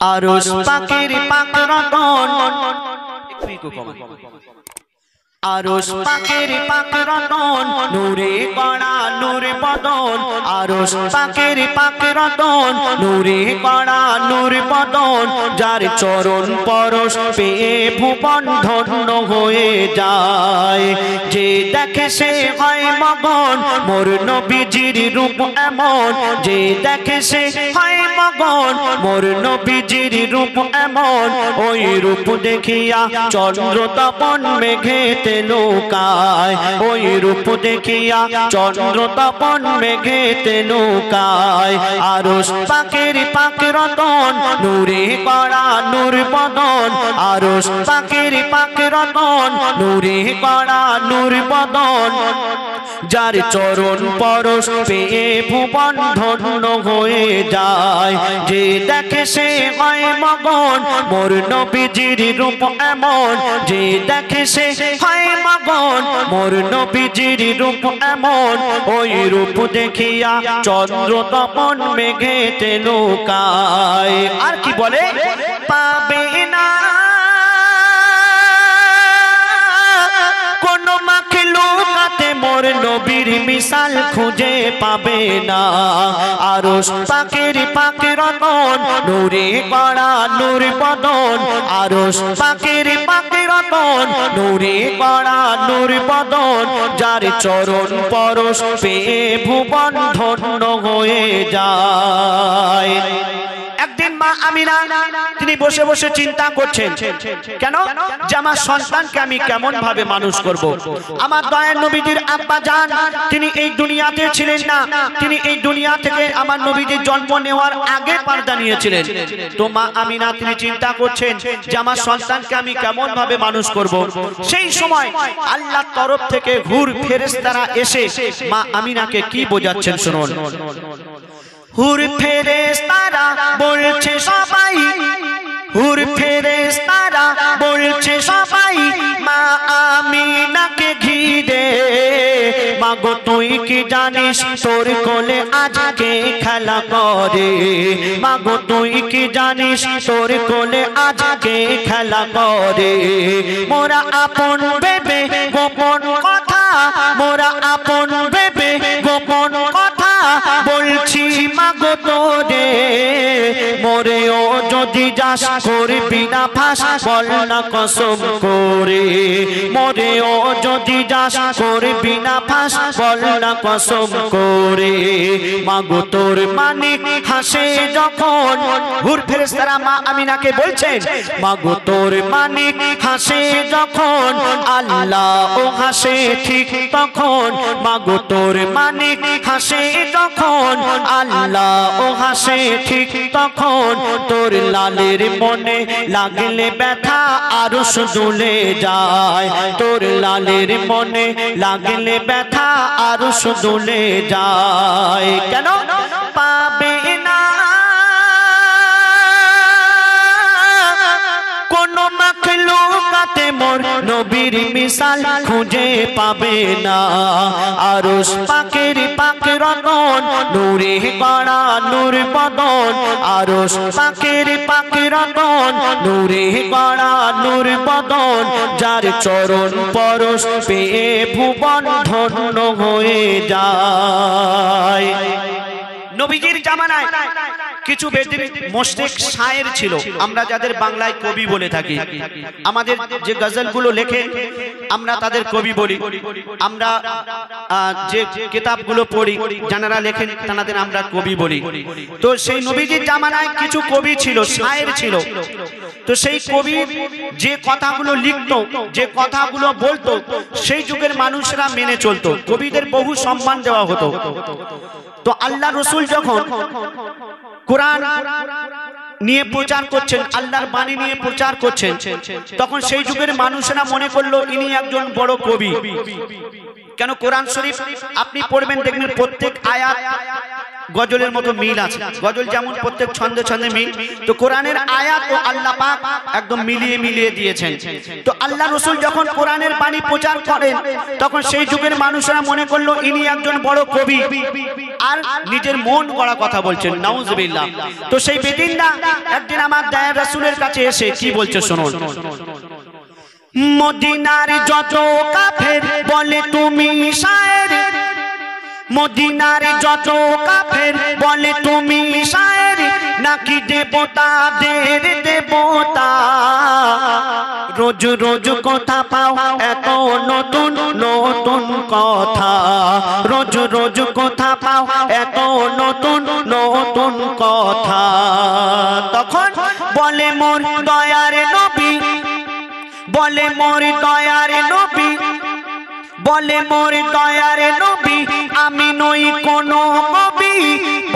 আরশ পাকের পাক রতন একটু কম আরশ পাকের পাক রতন নূরে গড়া নূর বদন আরশ পাকের পাক রতন নূরে গড়া নূর বদন যার চরণ পরশ পেয়ে ভুবন ধন্য হয়ে যায় যে দেখে সে হয় মগন মোর নবীজির রূপ এমন যে দেখে সে হয় মগন মোর নবীজির রূপ এমন ওই রূপ দেখিয়া চন্দ্র তপন মেঘেতে লুকায় ওই রূপ দেখিয়া চন্দ্র তপন মেঘেতে লুকায় আরশ পাকের পাক রতন নূরে গড়া নূর বদন আরশ পাকের পাক রতন নূরে গড়া নূর বদন যার চরণ পরশ পেয়ে ভুবন ধন্য হয়ে যায় যে দেখে সে হয় মগন মোর নবীজির রূপ এমন যে দেখে সে হয় মগন মোর নবীজির রূপ এমন ওই রূপ দেখিয়া চন্দ্র তপন মেঘেতে লুকায় আর কি বলে পাবে না কোন মাখলুকাতে মোর নবীর মিসাল খুঁজে পাবে না আরশ পাকের পাক রতন নূরে গড়া নূর বদন আরশ পাকের পাক রতন নূরে গড়া নূর বদন যার চরণ পরশ পেয়ে ভুবন ধন্য হয়ে যায় একদিন মা আমিনা তিনি বসে বসে চিন্তা করছেন কেন যে আমার সন্তানকে আমি কেমন ভাবে মানুষ করব আমার দয়ার নবীজির আব্বা জান তিনি এই দুনিয়াতে ছিলেন না তিনি এই দুনিয়া থেকে আমার নবীজির জন্ম নেওয়ার আগে পর্দা নিয়েছিলেন তো মা আমিনা তিনি চিন্তা করছেন যে আমার সন্তানকে আমি কেমন ভাবে মানুষ করব সেই সময় আল্লাহর তরফ থেকে হুর ফেরেশতারা এসে মা আমিনাকে কি বোঝাচ্ছেন শুনুন হুর ফেরেশতারা বলছে সবাই হুর ফেরেশতারা বলছে সবাই মা আমিনাকে ঘিরে মাগো তুই কি জানিস তোর কোলে আজকে খেলা করে মাগো তুই কি জানিস তোর কোলে আজকে খেলা করে মোরা আপন ভেবে গোপন কথা মোরা আপন ভেবে গোপন কথা বলছি মাগো তোরে মোরেও যদি যাস করবি না ফাঁস বল না কসম করে মোরেও যদি যাস করবি না ফাঁস বল না কসম করে মাগো তোর মানিক হাসে যখন হুর ফেরেশতারা মা আমিনাকে বলছেন মাগো তোর মানিক হাসে যখন আল্লাহ ও হাসে ঠিক তখন মাগো তোর মানিক হাসে যখন আল্লাহ ও হাসে ঠিক তখন তোর লালের মনে লাগলে ব্যথা আরশ দুলে যায় তোর লালের মনে লাগলে ব্যথা আরশ দুলে যায় কেন পাবে না কোন মাখলুকাতে মোর নবীর মিসাল খুঁজে পাবে না আরশ পাকের পাক রতন নূরে গড়া নূর বদন আরশ পাকের পাক রতন নূরে গড়া নূর বদন যার চরণ পরশ পেয়ে ভুবন ধন্য হয়ে যায় নবীজির জামানায় কিছু বেদিন মুশরিক শায়ের ছিল আমরা যাদের বাংলায় কবি বলে থাকি আমাদের যে গজলগুলো লেখে আমরা তাদের কবি বলি আমরা যে কিতাবগুলো পড়ি যারা লেখেন তাদের আমরা কবি বলি তো সেই নবীজির জামানায় কিছু কবি ছিল শায়ের ছিল তো সেই কবি যে কথাগুলো লিখতো যে কথাগুলো বলতো সেই যুগের মানুষরা মেনে চলতো কবিদের বহু সম্মান দেওয়া হতো তো আল্লাহ রাসূল যখন কোরআন নিয়ে প্রচার করছেন আল্লাহর বাণী নিয়ে প্রচার করছেন তখন সেই যুগের মানুষেরা মনে করলো ইনি একজন বড় কবি কেন কোরআন শরীফ আপনি পড়বেন দেখবেন প্রত্যেক আয়াত গজলের মতো মিল আছে। গজল যেমন প্রত্যেক ছন্দে ছন্দে মিল, তো কোরআনের আয়াত ও আল্লাহ পাক একদম মিলিয়ে দিয়েছেন। তো আল্লাহ রাসূল যখন কোরআনের বাণী প্রচার করেন, তখন সেই যুগের মানুষরা মনে করলো ইনি একজন বড় কবি আর নিজের মন গড়া কথা বলছেন, নাউজুবিল্লাহ। তো সেই বেদিনরা একদিন আমার দয়ার রাসূলের কাছে এসে কি বলছে শুনুন। মদিনার যত কাফের বলে তুমি শায়ের, মদিনার যত কাফের বলে তুমি শায়ের, নাকি দেবতাদের দেবতা। রোজ রোজ কথা পাও এত নতুন নতুন কথা, রোজ রোজ কথা পাও এত নতুন নতুন কথা। তখন বলে মোর দয়ার নবী, বলে মোর দয়ার নবী, বলে মোর দয়ার নবী আমি নই কোনো কবি,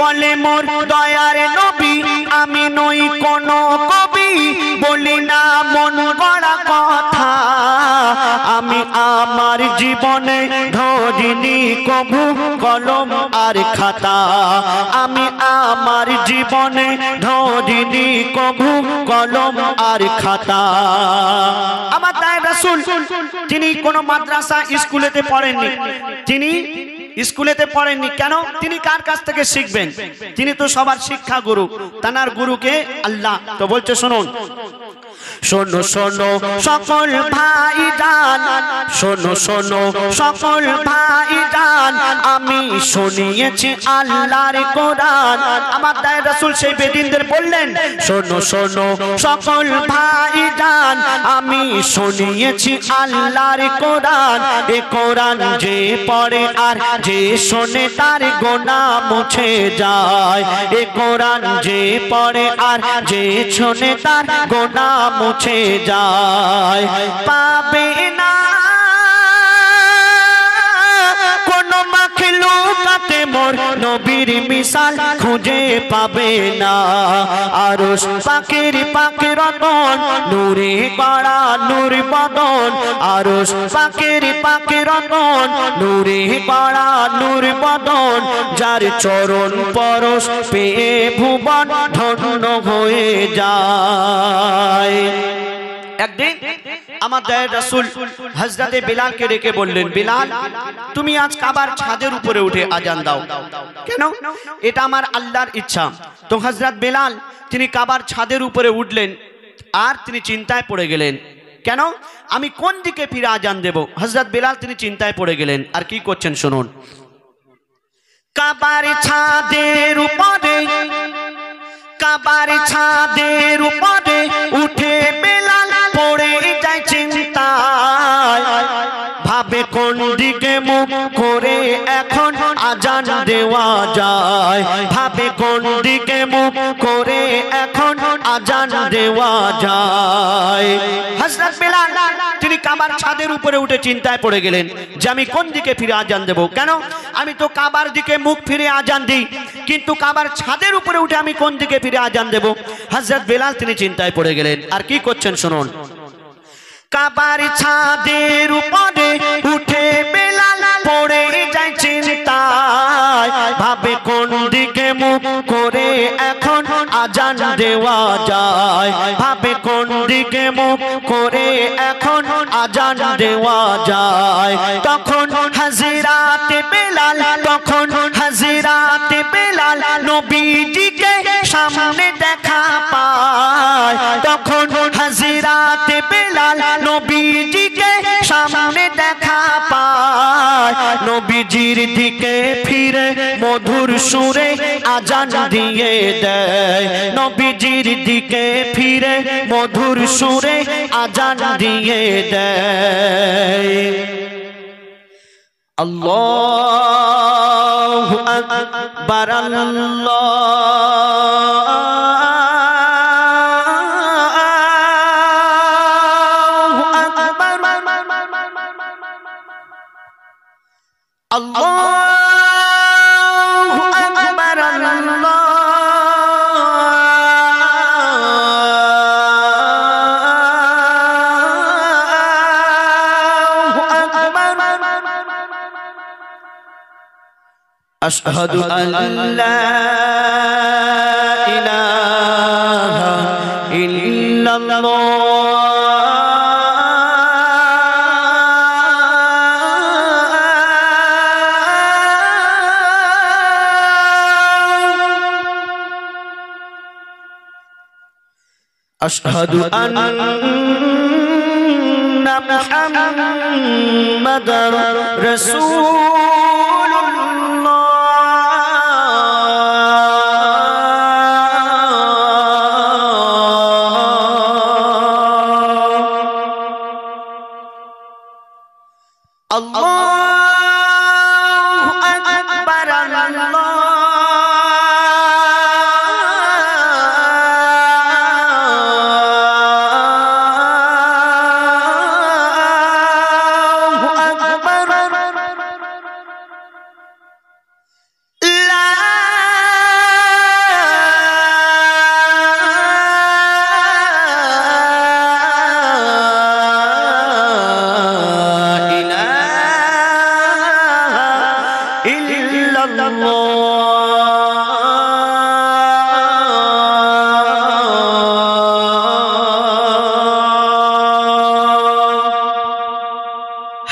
বলে মোর দয়ার নবী আমি নই কোনো কবি, বলি না মন গড়া কথা। আমি আমার জীবনে ধরিনি কবু কলম আর খাতা, আমি আমার জীবনে ধরিনি কবু কলম আর খাতা। আমার দয়ার রাসূল তিনি কোনো মাদ্রাসা স্কুলেতে পড়েননি, তিনি স্কুলেতে পড়েননি। কেন? তিনি কার কাছ থেকে শিখবেন? তিনি তো সবার শিক্ষা গুরু, তানার গুরুকে আল্লাহ। তো বলছে শুনুন, শোনো শোনো সকল ভাইজান, শোনো শোনো সকল ভাইজান, আমি শুনিয়েছি আল্লাহর কোরআন। আমার দয়ার রাসূল সেই বেদিনদের বললেন, শোনো শোনো সকল ভাইজান, আমি শুনিয়েছি আল্লাহর কোরআন। এ কোরআন যে পড়ে আর যে শোনে তার গুনাহ মুছে যায়, এ কোরআন যে পড়ে আর যে শোনে তার গুনাহ মুছে যায়। পাবে না কোন মাখলুকাতে মোর নবীর মিসাল খুঁজে পাবে না। আরশ পাকের পাকে রতন নূরে গড়া নূর বদন, আরশ পাকের পাকে রতন নূরে গড়া নূর বদন, যার চরণ পরশ পেয়ে ভুবন ধন্য হয়ে যায়। একদিন আমার দয়ার রাসূল হযরতে বিলালকে ডেকে বললেন, বিলাল তুমি আজ কাবার ছাদের উপরে উঠে আজান দাও। কেন? এটা আমার আল্লাহর ইচ্ছা। তো হযরত বিলাল তিনি কাবার ছাদের উপরে উঠলেন আর তিনি চিন্তায় পড়ে গেলেন, কেন আমি কোন দিকে ফিরে আজান দেব? হযরত বিলাল তিনি চিন্তায় পড়ে গেলেন আর কি করছেন শুনুন। কাবার ছাদের উপরে, কাবার ছাদের উপরে উঠে বিলাল পড়ে যায় চিন্তায়, ভাবে কোন দিকে মুখ করে এখন আজান দেওয়া যায়, ভাবে কোন দিকে মুখ করে এখন আজান দেওয়া যায়। হযরত বিলাল তিনি কাবার ছাদের উপরে উঠে চিন্তায় পড়ে গেলেন যে আমি কোন দিকে ফিরে আজান দেব। কেন? আমি তো কাবার দিকে মুখ ফিরে আজান দিই, কিন্তু কাবার ছাদের উপরে উঠে আমি কোন দিকে ফিরে আজান দেব? হযরত বিলাল তিনি চিন্তায় পড়ে গেলেন আর কি করছেন শুনুন। কাবার ছাদের উপরে উঠে বিলাল পড়ে যায় চিন্তায়, ভাবে কোন দিকে মুখ করে এখন আজান দেওয়া যায়, ভাবে কোন দিকে মুখ করে এখন আজান দেওয়া যায়। তখন হাজিরাতে বিলাল, তখন হাজিরাতে বিলাল নবীজিকে সামনে দেখা পায়, তখন হাজিরাতে বিলাল নবীজিকে সামনে দেখা পায়, নবীজির দিকে ফিরে মধুর সুরে আজান দিয়ে দেয়, নবীজির দিকে ফিরে মধুর সুরে আজান দিয়ে দেয়। আল্লাহু আকবার, আল্লাহু আকবার, আল্লাহু আকবার, আল্লাহু আকবার। আশহাদু আল্লা ইলাহা ইল্লাল্লাহ أشهد أن محمدًا رسول الله الله أكبر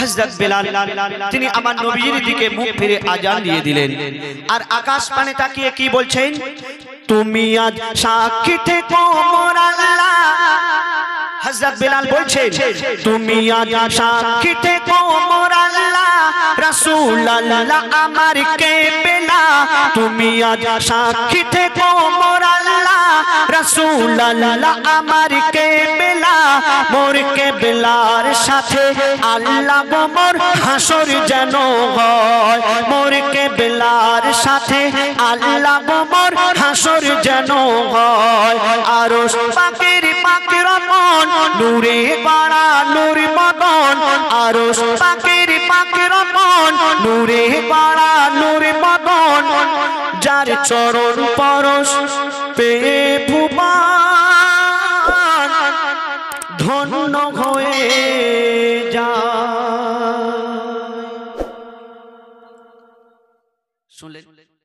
হযরত বেলাল তিনি আমার নবীর দিকে মুখ ফিরে আজান দিয়ে দিলেন আর আকাশ পানে তাকিয়ে কি বলছেন তুমি আজ সাক্ষী থেকো মোর আল্লাহ হযরত বেলাল বলছেন তুমি আজ সাক্ষী থেকো মোর আল্লাহ রাসূল আল্লাহ আমার কেবলা তুমি আজ সাক্ষী থেকো মোর আল্লাহ রাসূল আল্লাহ আমার কেবলা মোর কেবলার সাথে আল্লাহ গো মোর হাসর যেন হয় মোর কেবলার সাথে আল্লাহ গো মোর হাসর যেন হয় আরশ পাকের পাকের মন নূরে গড়া নূর বদন আরশ পাকের পাকের মন নূরে গড়া নূর বদন যার চরণ পরশ পেয়ে ভুবন ধন্য হয়ে যায় শুনলেন